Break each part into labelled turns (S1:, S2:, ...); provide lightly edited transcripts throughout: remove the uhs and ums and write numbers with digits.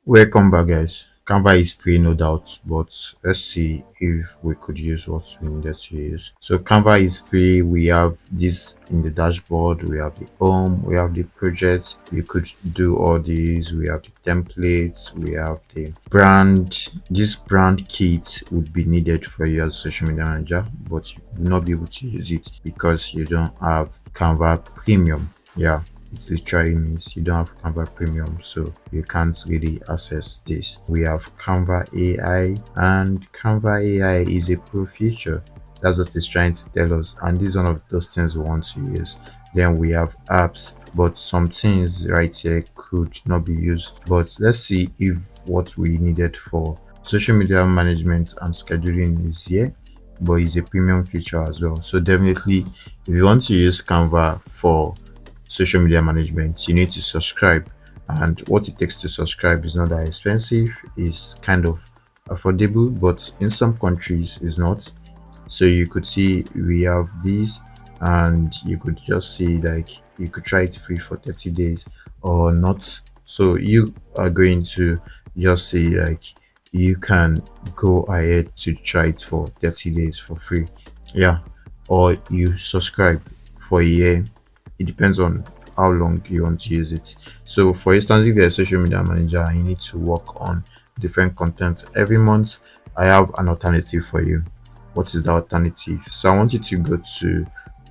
S1: Welcome back, guys. Canva is free, no doubt, but let's see if we could use what we needed to use. So, Canva is free. We have this in the dashboard, we have the home, we have the projects. You could do all these. We have the templates, we have the brand. This brand kit would be needed for you as a social media manager, but you will not be able to use it because you don't have Canva Premium. Yeah, it literally means you don't have Canva Premium, so you can't really access this. We have Canva AI, and Canva AI is a pro feature. That's what it's trying to tell us, and this is one of those things we want to use. Then we have apps, but some things right here could not be used. But let's see if what we needed for social media management and scheduling is here, but it's a premium feature as well. So definitely, if you want to use Canva for social media management, you need to subscribe, and what it takes to subscribe is not that expensive. It's kind of affordable, but in some countries it's not. So you could see we have these, and you could just see like you could try it free for 30 days or not. So you are going to just see like you can go ahead to try it for 30 days for free, yeah, or you subscribe for a year. It depends on how long you want to use it. So for instance, if you're a social media manager and you need to work on different content every month, I have an alternative for you. What is the alternative? So I want you to go to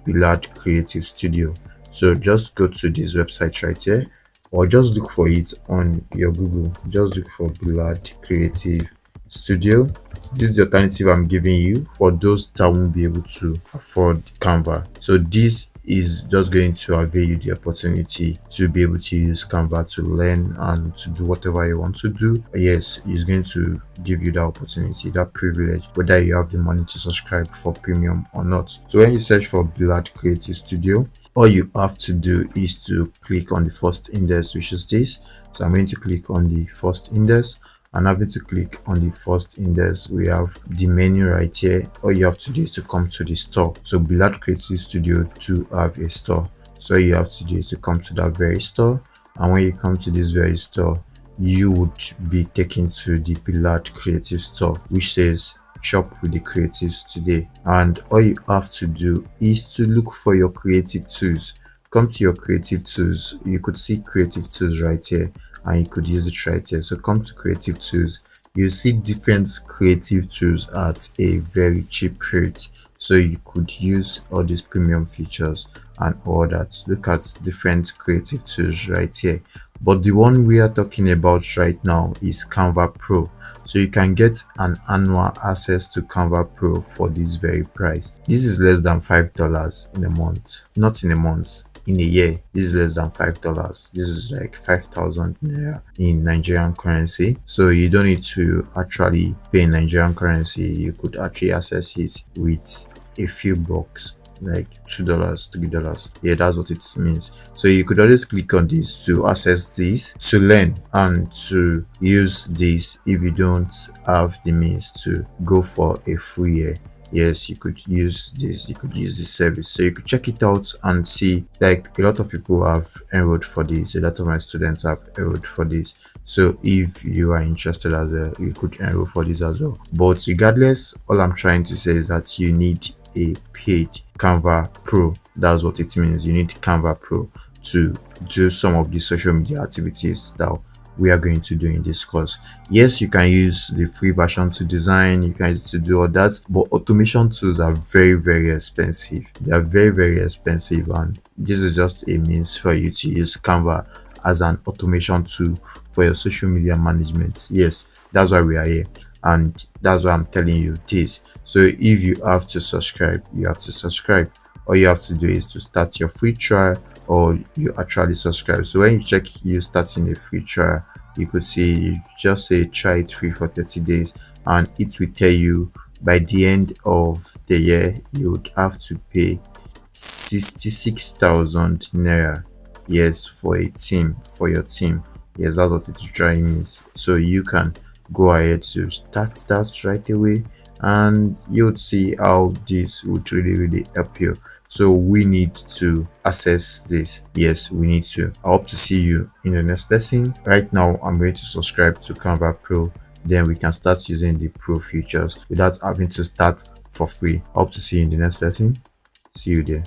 S1: Billard Creative Studio. So just go to this website right here, or just look for it on your Google. Just look for Billard Creative Studio. This is the alternative I'm giving you for those that won't be able to afford Canva. So this is just going to avail you the opportunity to be able to use Canva to learn and to do whatever you want to do. Yes, it's going to give you that opportunity, that privilege, whether you have the money to subscribe for premium or not. So when you search for Billard Creative Studio, all you have to do is to click on the first index, which is this. So I'm going to click on the first index, and having to click on the first index, we have the menu right here. All you have to do is to come to the store. So Billard Creative Studio to have a store, so all you have to do is to come to that very store, and when you come to this very store, you would be taken to the Billard Creative Store, which says shop with the creatives today. And all you have to do is to look for your creative tools. Come to your creative tools. You could see creative tools right here, and you could use it right here. So come to creative tools. You see different creative tools at a very cheap rate, so you could use all these premium features and all that. Look at different creative tools right here, but the one we are talking about right now is Canva Pro. So you can get an annual access to Canva Pro for this very price. This is less than $5 in a month, not in a month, in a year. This is less than $5. This is like 5,000 naira in Nigerian currency. So you don't need to actually pay in Nigerian currency. You could actually access it with a few bucks, like $2, $3. Yeah, that's what it means. So you could always click on this to access this, to learn and to use this if you don't have the means to go for a full year. Yes, you could use this, you could use this service. So you could check it out and see, like a lot of people have enrolled for this, a lot of my students have enrolled for this. So if you are interested as well, you could enroll for this as well. But regardless, all I'm trying to say is that you need a paid Canva Pro. That's what it means. You need Canva Pro to do some of the social media activities that we are going to do in this course. Yes, you can use the free version to design, you can use it to do all that, but automation tools are very expensive. They are very expensive, and this is just a means for you to use Canva as an automation tool for your social media management. Yes, that's why we are here, and that's why I'm telling you this. So if you have to subscribe, you have to subscribe. All you have to do is to start your free trial, or you actually subscribe. So when you check you starting a free trial, you could see, you just say try it free for 30 days, and it will tell you by the end of the year you would have to pay 66,000 naira. Yes, for a team, for your team. Yes, that's what it's trying means. So you can go ahead to start that right away, and you would see how this would really help you. So we need to access this. Yes, we need to. I hope to see you in the next lesson. Right now, I'm going to subscribe to Canva Pro. Then we can start using the Pro features without having to start for free. I hope to see you in the next lesson. See you there.